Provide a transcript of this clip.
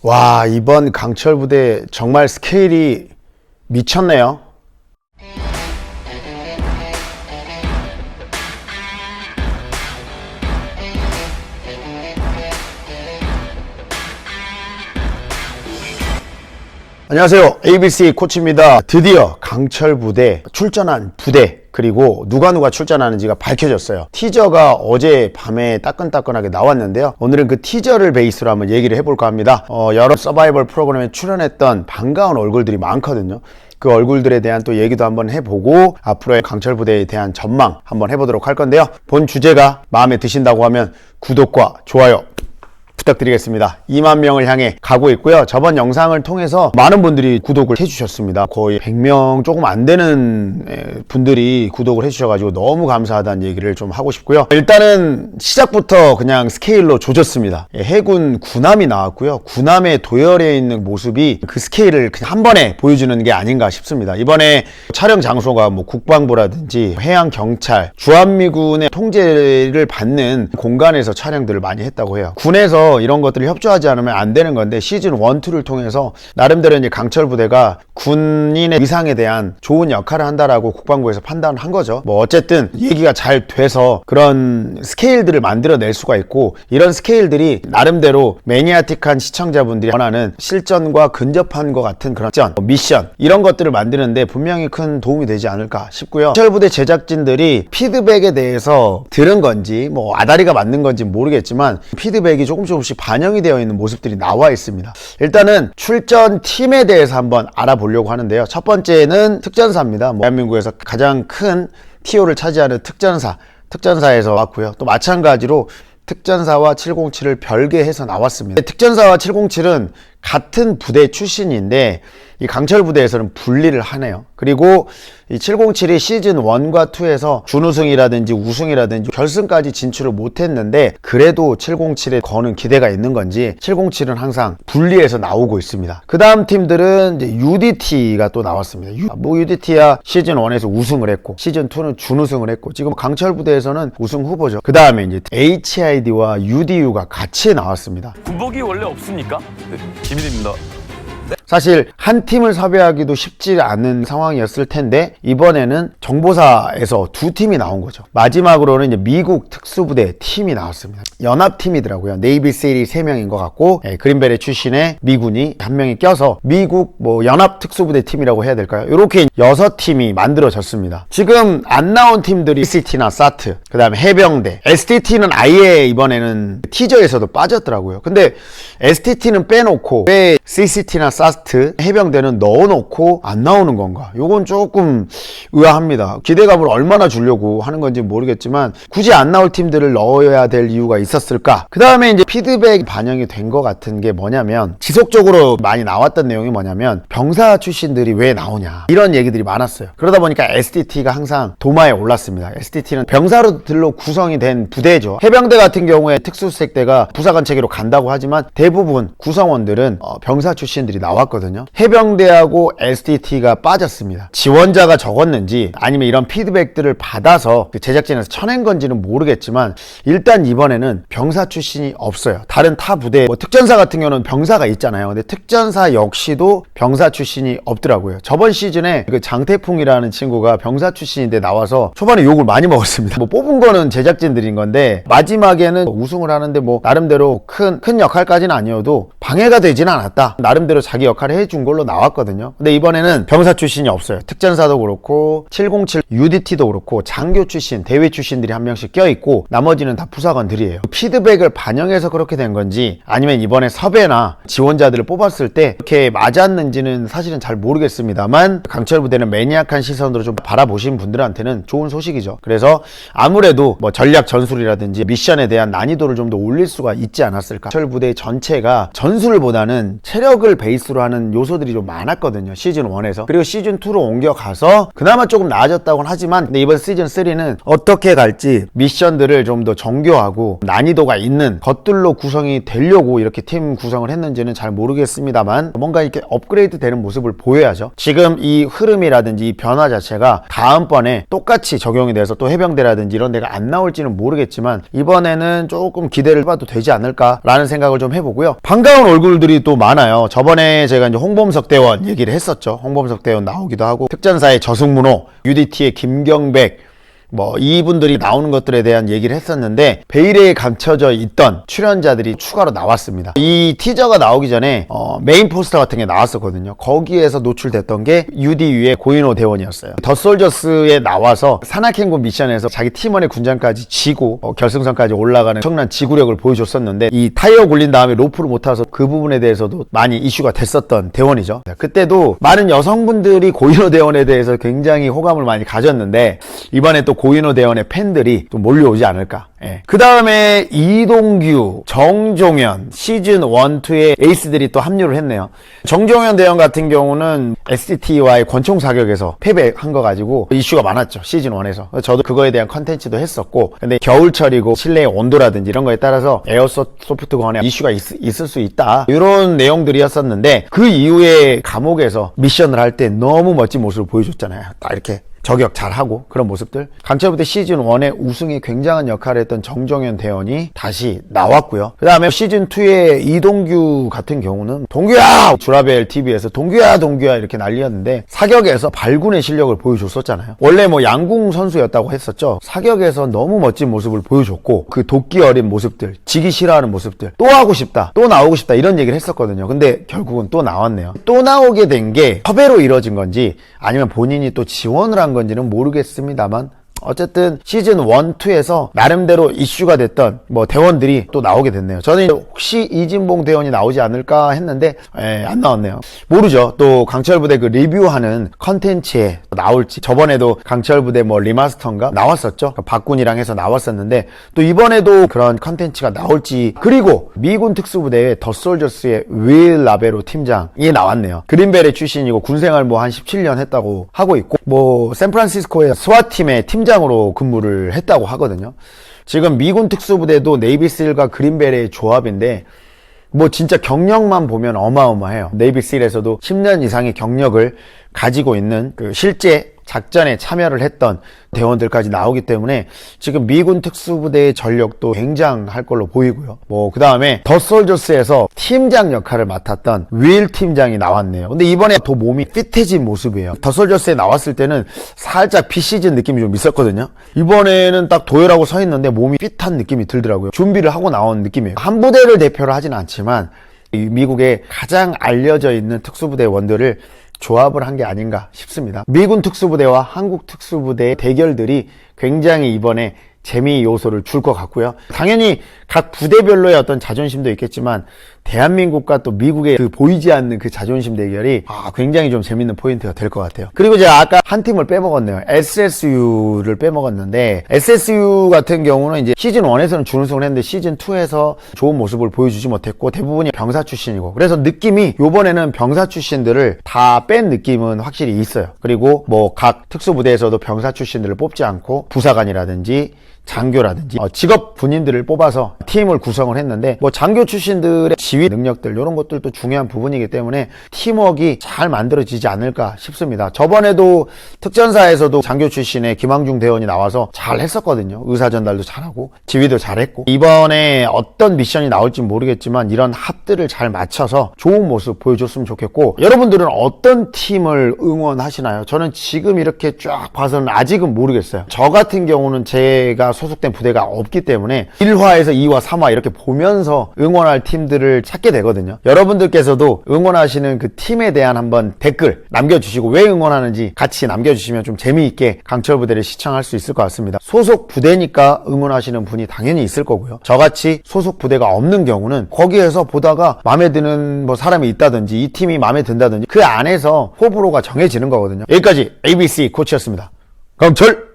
와, 이번 강철 부대 정말 스케일이 미쳤네요. 안녕하세요, ABC 코치입니다. 드디어 강철 부대 출전한 부대, 그리고 누가 출전하는지가 밝혀졌어요. 티저가 어제 밤에 따끈따끈하게 나왔는데요, 오늘은 그 티저를 베이스로 한번 얘기를 해볼까 합니다. 여러 서바이벌 프로그램에 출연했던 반가운 얼굴들이 많거든요. 그 얼굴들에 대한 또 얘기도 한번 해보고 앞으로의 강철 부대에 대한 전망 한번 해보도록 할 건데요, 본 주제가 마음에 드신다고 하면 구독과 좋아요 부탁드리겠습니다. 2만 명을 향해 가고 있고요. 저번 영상을 통해서 많은 분들이 구독을 해주셨습니다. 거의 100명 조금 안 되는 분들이 구독을 해주셔가지고 너무 감사하다는 얘기를 좀 하고 싶고요. 일단은 시작부터 그냥 스케일로 조졌습니다. 해군 군함이 나왔고요. 군함의 도열에 있는 모습이 그 스케일을 그냥 한 번에 보여주는 게 아닌가 싶습니다. 이번에 촬영 장소가 뭐 국방부라든지 해양경찰, 주한미군의 통제를 받는 공간에서 촬영들을 많이 했다고 해요. 군에서 이런 것들을 협조하지 않으면 안 되는 건데, 시즌 1, 2를 통해서 나름대로 이제 강철 부대가 군인의 의상에 대한 좋은 역할을 한다라고 국방부에서 판단을 한 거죠. 뭐 어쨌든 얘기가 잘 돼서 그런 스케일들을 만들어낼 수가 있고, 이런 스케일들이 나름대로 매니아틱한 시청자분들이 원하는 실전과 근접한 것 같은 그런 미션, 이런 것들을 만드는데 분명히 큰 도움이 되지 않을까 싶고요. 강철 부대 제작진들이 피드백에 대해서 들은 건지 뭐 아다리가 맞는 건지 모르겠지만 피드백이 조금씩 반영이 되어 있는 모습들이 나와 있습니다. 일단은 출전 팀에 대해서 한번 알아보려고 하는데요, 첫 번째는 특전사입니다. 대한민국에서 가장 큰 TO를 차지하는 특전사에서 왔고요. 또 마찬가지로 특전사와 707을 별개해서 나왔습니다. 특전사와 707은 같은 부대 출신인데 이 강철 부대에서는 분리를 하네요. 그리고 이 707이 시즌 1과 2에서 준우승이라든지 우승이라든지 결승까지 진출을 못했는데, 그래도 707에 거는 기대가 있는 건지 707은 항상 분리해서 나오고 있습니다. 그 다음 팀들은 이제 UDT가 또 나왔습니다. UDT야 시즌 1에서 우승을 했고 시즌 2는 준우승을 했고 지금 강철 부대에서는 우승 후보죠. 그 다음에 이제 HID와 UDU가 같이 나왔습니다. 군복이 원래 없습니까? 네, 비밀입니다. 사실 한 팀을 섭외하기도 쉽지 않은 상황이었을 텐데 이번에는 정보사에서 두 팀이 나온 거죠. 마지막으로는 이제 미국 특수부대 팀이 나왔습니다. 연합팀이더라고요. 네이비세일이 3명인 것 같고 그린벨의 출신의 미군이 한 명이 껴서 미국 연합 특수부대 팀이라고 해야 될까요? 이렇게 6팀이 만들어졌습니다. 지금 안 나온 팀들이 CCT나 사트, 그 다음에 해병대, STT는 아예 이번에는 티저에서도 빠졌더라고요. 근데 STT는 빼놓고 왜 CCT나 사스트, 해병대는 넣어놓고 안 나오는 건가? 요건 조금 의아합니다. 기대감을 얼마나 주려고 하는 건지 모르겠지만 굳이 안 나올 팀들을 넣어야 될 이유가 있었을까? 그 다음에 이제 피드백 반영이 된 것 같은 게 뭐냐면, 지속적으로 많이 나왔던 내용이 뭐냐면 병사 출신들이 왜 나오냐, 이런 얘기들이 많았어요. 그러다 보니까 STT가 항상 도마에 올랐습니다. STT는 병사들로 구성이 된 부대죠. 해병대 같은 경우에 특수수색대가 부사관 체계로 간다고 하지만 대부분 구성원들은 병사 출신들이 나왔거든요. 해병대하고 STT가 빠졌습니다. 지원자가 적었는지 아니면 이런 피드백들을 받아서 제작진에서 쳐낸 건지는 모르겠지만 일단 이번에는 병사 출신이 없어요. 다른 타 부대 특전사 같은 경우는 병사가 있잖아요. 근데 특전사 역시도 병사 출신이 없더라고요. 저번 시즌에 그 장태풍이라는 친구가 병사 출신인데 나와서 초반에 욕을 많이 먹었습니다. 뽑은 거는 제작진들인 건데 마지막에는 우승을 하는데 나름대로 큰 역할까지는 아니어도 방해가 되지는 않았다, 나름대로 자기 역할을 해준 걸로 나왔거든요. 근데 이번에는 병사 출신이 없어요. 특전사도 그렇고 707 UDT도 그렇고 장교 출신, 대위 출신들이 한 명씩 껴있고 나머지는 다 부사관들이에요. 피드백을 반영해서 그렇게 된 건지 아니면 이번에 섭외나 지원자들을 뽑았을 때 이렇게 맞았는지는 사실은 잘 모르겠습니다만, 강철 부대는 매니악한 시선으로 좀 바라보신 분들한테는 좋은 소식이죠. 그래서 아무래도 전략 전술이라든지 미션에 대한 난이도를 좀 더 올릴 수가 있지 않았을까. 강철 부대 전체가 전술보다는 체력을 베이스로 하는 하는 요소들이 좀 많았거든요. 시즌 1에서. 그리고 시즌 2로 옮겨가서 그나마 조금 나아졌다고는 하지만 근데 이번 시즌 3는 어떻게 갈지 미션들을 좀 더 정교하고 난이도가 있는 것들로 구성이 되려고 이렇게 팀 구성을 했는지는 잘 모르겠습니다만 뭔가 이렇게 업그레이드 되는 모습을 보여야죠. 지금 이 흐름이라든지 이 변화 자체가 다음번에 똑같이 적용이 돼서 또 해병대라든지 이런 데가 안 나올지는 모르겠지만 이번에는 조금 기대를 해봐도 되지 않을까라는 생각을 좀 해보고요. 반가운 얼굴들이 또 많아요. 저번에 제가 이제 홍범석 대원 얘기를 했었죠. 홍범석 대원 나오기도 하고 특전사의 저승문호, UDT의 김경백 뭐 이분들이 나오는 것들에 대한 얘기를 했었는데 베일에 감춰져 있던 출연자들이 추가로 나왔습니다. 이 티저가 나오기 전에 메인 포스터 같은 게 나왔었거든요. 거기에서 노출됐던 게 UDU의 고인호 대원이었어요. 더 솔저스에 나와서 산악행군 미션에서 자기 팀원의 군장까지 지고 결승선까지 올라가는 엄청난 지구력을 보여줬었는데 이 타이어 굴린 다음에 로프를 못 타서 그 부분에 대해서도 많이 이슈가 됐었던 대원이죠. 그때도 많은 여성분들이 고인호 대원에 대해서 굉장히 호감을 많이 가졌는데 이번에 또 고인호 대원의 팬들이 좀 몰려오지 않을까. 그 다음에 이동규, 정종현 시즌 1, 2의 에이스들이 또 합류를 했네요. 정종현 대원 같은 경우는 SCT와의 권총 사격에서 패배한 거 가지고 이슈가 많았죠. 시즌 1에서. 저도 그거에 대한 컨텐츠도 했었고 근데 겨울철이고 실내의 온도라든지 이런 거에 따라서 에어소프트건에 이슈가 있을 수 있다. 이런 내용들이었었는데 그 이후에 감옥에서 미션을 할 때 너무 멋진 모습을 보여줬잖아요. 딱 이렇게 저격 잘하고 그런 모습들. 강철부대 시즌 1의 우승에 굉장한 역할을 했던 정종현 대원이 다시 나왔고요. 그 다음에 시즌 2의 이동규 같은 경우는 동규야! 주라벨 TV에서 동규야 이렇게 난리였는데 사격에서 발군의 실력을 보여줬었잖아요. 원래 뭐 양궁 선수였다고 했었죠. 사격에서 너무 멋진 모습을 보여줬고 그 도끼 어린 모습들, 지기 싫어하는 모습들, 또 하고 싶다, 또 나오고 싶다 이런 얘기를 했었거든요. 근데 결국은 또 나왔네요. 또 나오게 된 게 섭외로 이뤄진 건지 아니면 본인이 또 지원을 한 건지는 모르겠습니다만 어쨌든 시즌 1, 2에서 나름대로 이슈가 됐던 뭐 대원들이 또 나오게 됐네요. 저는 혹시 이진봉 대원이 나오지 않을까 했는데 안 나왔네요. 모르죠. 또 강철부대 그 리뷰하는 컨텐츠에 나올지. 저번에도 강철부대 뭐 리마스터인가 나왔었죠. 박군이랑 해서 나왔었는데 또 이번에도 그런 컨텐츠가 나올지. 그리고 미군 특수부대의 더 솔저스의 윌 라베로 팀장이 나왔네요. 그린벨의 출신이고 군생활 뭐 한 17년 했다고 하고 있고 뭐 샌프란시스코의 스와팀의 팀장으로 근무를 했다고 하거든요. 지금 미군 특수부대도 네이비실과 그린벨의 조합인데 뭐 진짜 경력만 보면 어마어마해요. 네이비실에서도 10년 이상의 경력을 가지고 있는 그 실제 작전에 참여를 했던 대원들까지 나오기 때문에 지금 미군 특수부대의 전력도 굉장할 걸로 보이고요. 뭐 그 다음에 더 솔저스에서 팀장 역할을 맡았던 윌 팀장이 나왔네요. 근데 이번에 더 몸이 핏해진 모습이에요. 더 솔저스에 나왔을 때는 살짝 비시즌 느낌이 좀 있었거든요. 이번에는 딱 도열하고 서 있는데 몸이 핏한 느낌이 들더라고요. 준비를 하고 나온 느낌이에요. 한 부대를 대표를 하진 않지만 미국에 가장 알려져 있는 특수부대원들을 조합을 한 게 아닌가 싶습니다. 미군 특수부대와 한국 특수부대의 대결들이 굉장히 이번에 재미 요소를 줄 것 같고요. 당연히 각 부대별로의 어떤 자존심도 있겠지만 대한민국과 또 미국의 그 보이지 않는 그 자존심 대결이 굉장히 좀 재밌는 포인트가 될 것 같아요. 그리고 제가 아까 한 팀을 빼먹었네요. SSU를 빼먹었는데 SSU 같은 경우는 이제 시즌 1에서는 준우승을 했는데 시즌 2에서 좋은 모습을 보여주지 못했고 대부분이 병사 출신이고 그래서 느낌이 요번에는 병사 출신들을 다 뺀 느낌은 확실히 있어요. 그리고 뭐 각 특수부대에서도 병사 출신들을 뽑지 않고 부사관이라든지 장교라든지 직업 군인들을 뽑아서 팀을 구성을 했는데 뭐 장교 출신들의 지휘 능력들 이런 것들도 중요한 부분이기 때문에 팀워크가 잘 만들어지지 않을까 싶습니다. 저번에도 특전사에서도 장교 출신의 김항중 대원이 나와서 잘 했었거든요. 의사 전달도 잘하고 지휘도 잘했고 이번에 어떤 미션이 나올지 모르겠지만 이런 합들을 잘 맞춰서 좋은 모습 보여줬으면 좋겠고 여러분들은 어떤 팀을 응원하시나요? 저는 지금 이렇게 쫙 봐서는 아직은 모르겠어요. 저 같은 경우는 제가 소속된 부대가 없기 때문에 1화에서 2화, 3화 이렇게 보면서 응원할 팀들을 찾게 되거든요. 여러분들께서도 응원하시는 그 팀에 대한 한번 댓글 남겨주시고 왜 응원하는지 같이 남겨주시면 좀 재미있게 강철부대를 시청할 수 있을 것 같습니다. 소속 부대니까 응원하시는 분이 당연히 있을 거고요. 저같이 소속 부대가 없는 경우는 거기에서 보다가 마음에 드는 뭐 사람이 있다든지 이 팀이 마음에 든다든지 그 안에서 호불호가 정해지는 거거든요. 여기까지 ABC 코치였습니다. 강철!